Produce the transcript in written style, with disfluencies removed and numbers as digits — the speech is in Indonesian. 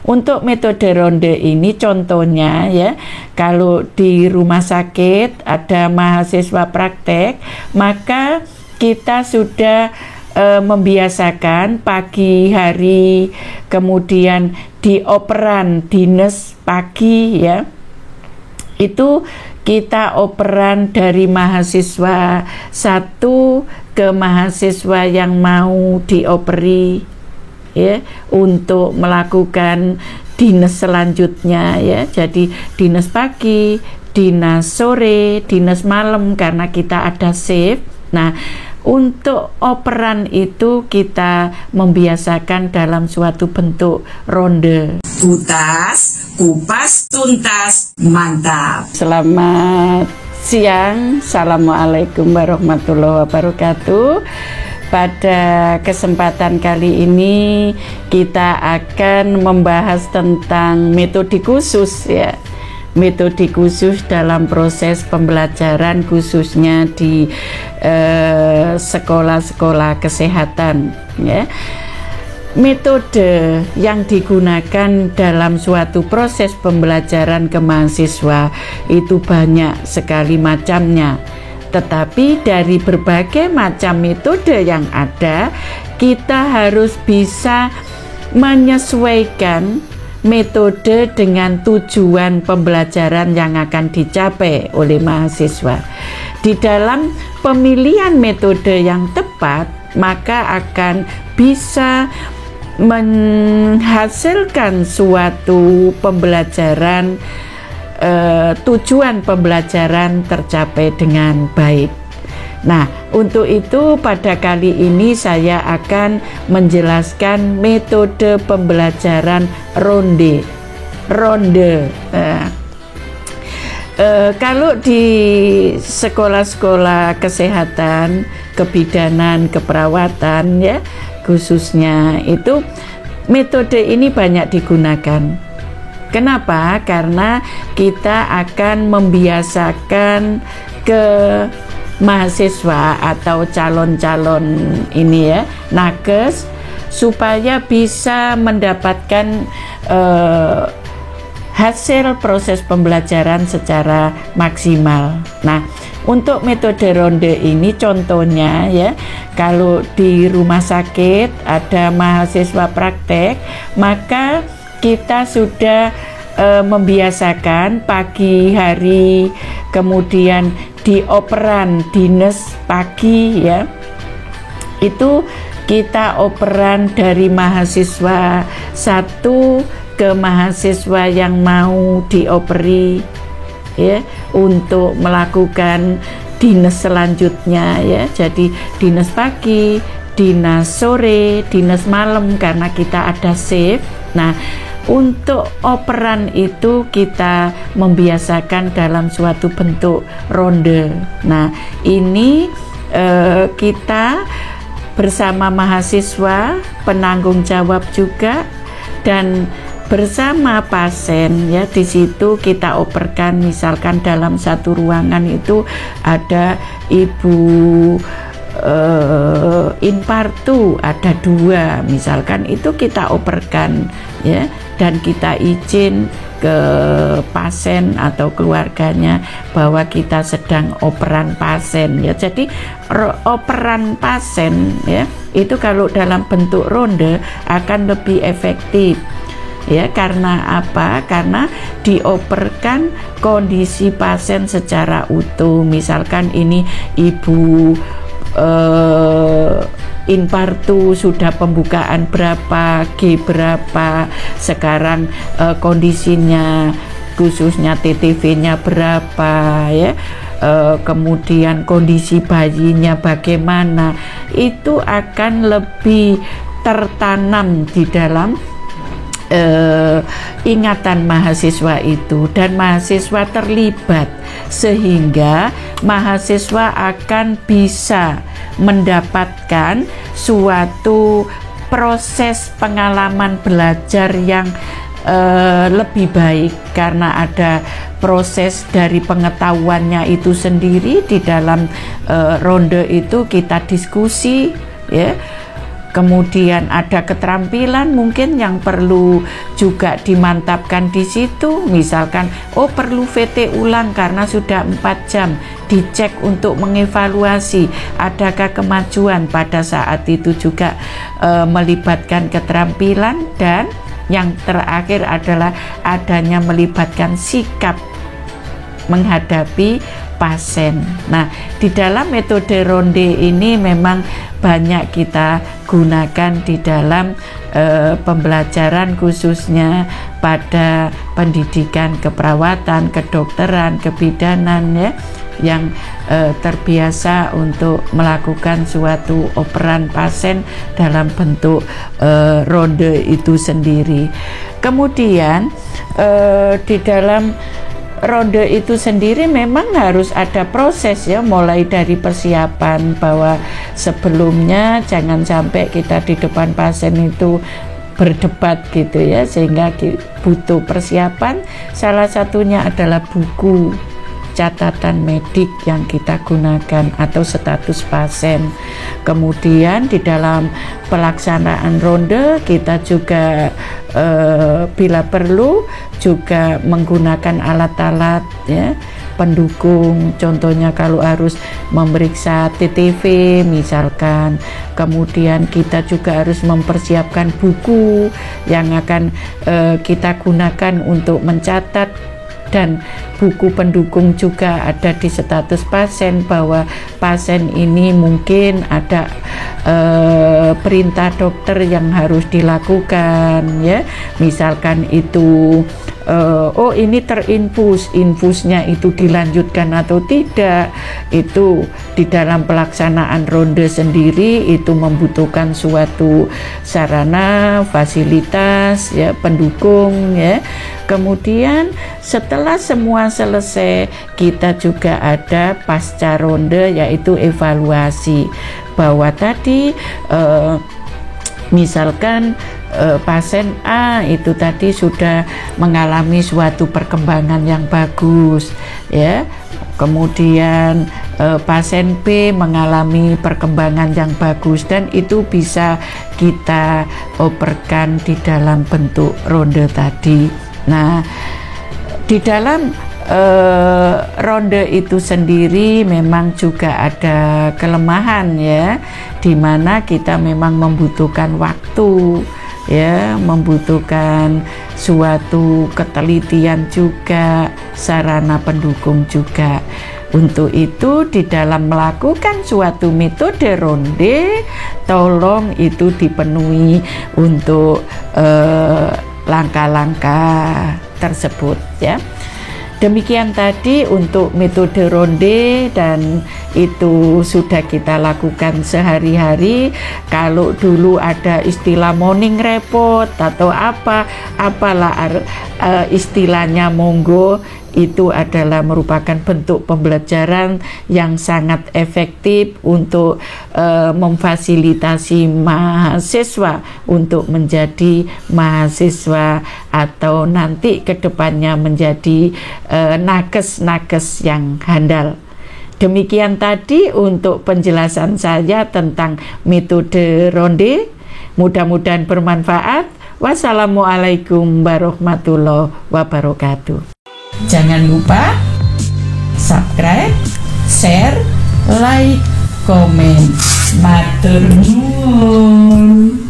Untuk metode ronde ini contohnya ya, kalau di rumah sakit ada mahasiswa praktek, maka kita sudah membiasakan pagi hari, kemudian di operan dinas pagi ya, itu kita operan dari mahasiswa satu ke mahasiswa yang mau dioperi ya, untuk melakukan dinas selanjutnya ya. Jadi dinas pagi, dinas sore, dinas malam, karena kita ada shift. Nah, untuk operan itu kita membiasakan dalam suatu bentuk ronde. Kutas, kupas, tuntas, mantap. Selamat siang, Assalamualaikum warahmatullahi wabarakatuh. Pada kesempatan kali ini kita akan membahas tentang metode khusus ya. Metode khusus dalam proses pembelajaran, khususnya di sekolah-sekolah kesehatan ya. Metode yang digunakan dalam suatu proses pembelajaran ke mahasiswa itu banyak sekali macamnya. Tetapi dari berbagai macam metode yang ada, kita harus bisa menyesuaikan metode dengan tujuan pembelajaran yang akan dicapai oleh mahasiswa. Di dalam pemilihan metode yang tepat, maka akan bisa menghasilkan suatu pembelajaran, tujuan pembelajaran tercapai dengan baik. Nah, untuk itu pada kali ini saya akan menjelaskan metode pembelajaran ronde. Kalau di sekolah-sekolah kesehatan, kebidanan, keperawatan ya, khususnya itu metode ini banyak digunakan. Kenapa? Karena kita akan membiasakan ke mahasiswa atau calon-calon ini ya, nakes, supaya bisa mendapatkan hasil proses pembelajaran secara maksimal. Nah, untuk metode ronde ini contohnya ya, kalau di rumah sakit ada mahasiswa praktek, maka kita sudah membiasakan pagi hari, kemudian di operan dinas pagi ya, itu kita operan dari mahasiswa satu ke mahasiswa yang mau dioperi ya, untuk melakukan dinas selanjutnya ya. Jadi dinas pagi, dinas sore, dinas malam, karena kita ada shift. Nah, untuk operan itu kita membiasakan dalam suatu bentuk ronde. Nah, ini kita bersama mahasiswa, penanggung jawab juga, dan bersama pasien ya. Di situ kita operkan, misalkan dalam satu ruangan itu ada ibu infartu, ada 2 misalkan, itu kita operkan ya, dan kita izin ke pasien atau keluarganya bahwa kita sedang operan pasien ya. Jadi operan pasien ya, itu kalau dalam bentuk ronde akan lebih efektif ya. Karena apa? Karena dioperkan kondisi pasien secara utuh. Misalkan ini ibu infartu, sudah pembukaan berapa, G berapa, sekarang kondisinya khususnya TTV-nya berapa ya, kemudian kondisi bayinya bagaimana, itu akan lebih tertanam di dalam ingatan mahasiswa itu, dan mahasiswa terlibat, sehingga mahasiswa akan bisa mendapatkan suatu proses pengalaman belajar yang lebih baik, karena ada proses dari pengetahuannya itu sendiri. Di dalam ronde itu kita diskusi ya, Kemudian ada keterampilan mungkin yang perlu juga dimantapkan di situ. Misalkan, perlu VT ulang karena sudah 4 jam. Dicek untuk mengevaluasi adakah kemajuan pada saat itu juga melibatkan keterampilan. Dan yang terakhir adalah adanya melibatkan sikap menghadapi pasien. Nah, di dalam metode ronde ini memang banyak kita gunakan di dalam pembelajaran khususnya pada pendidikan keperawatan, kedokteran, kebidanan ya, yang terbiasa untuk melakukan suatu operan pasien dalam bentuk ronde itu sendiri. Kemudian di dalam ronde itu sendiri memang harus ada proses ya, mulai dari persiapan bahwa sebelumnya jangan sampai kita di depan pasien itu berdebat gitu ya, sehingga butuh persiapan. Salah satunya adalah buku catatan medik yang kita gunakan atau status pasien. Kemudian di dalam pelaksanaan ronde kita juga bila perlu juga menggunakan alat-alat ya pendukung, contohnya kalau harus memeriksa TTV misalkan. Kemudian kita juga harus mempersiapkan buku yang akan kita gunakan untuk mencatat, dan buku pendukung juga ada di status pasien bahwa pasien ini mungkin ada perintah dokter yang harus dilakukan ya, misalkan itu ini infusnya itu dilanjutkan atau tidak. Itu di dalam pelaksanaan ronde sendiri itu membutuhkan suatu sarana, fasilitas ya, pendukung ya. Kemudian setelah semua selesai, kita juga ada pasca ronde, yaitu evaluasi bahwa tadi misalkan pasien A itu tadi sudah mengalami suatu perkembangan yang bagus ya, kemudian pasien B mengalami perkembangan yang bagus, dan itu bisa kita operkan di dalam bentuk ronde tadi. Nah, di dalam ronde itu sendiri memang juga ada kelemahan ya, di mana kita memang membutuhkan waktu ya, membutuhkan suatu ketelitian juga, sarana pendukung juga. Untuk itu di dalam melakukan suatu metode ronde, tolong itu dipenuhi untuk langkah-langkah tersebut ya. Demikian tadi untuk metode ronde, dan itu sudah kita lakukan sehari-hari. Kalau dulu ada istilah morning report atau apalah istilahnya, monggo, itu adalah merupakan bentuk pembelajaran yang sangat efektif untuk memfasilitasi mahasiswa untuk menjadi mahasiswa atau nanti kedepannya menjadi nakes-nakes yang handal. Demikian tadi untuk penjelasan saya tentang metode ronde. Mudah-mudahan bermanfaat. Wassalamualaikum warahmatullahi wabarakatuh. Jangan lupa subscribe, share, like, komen. Matur nuwun.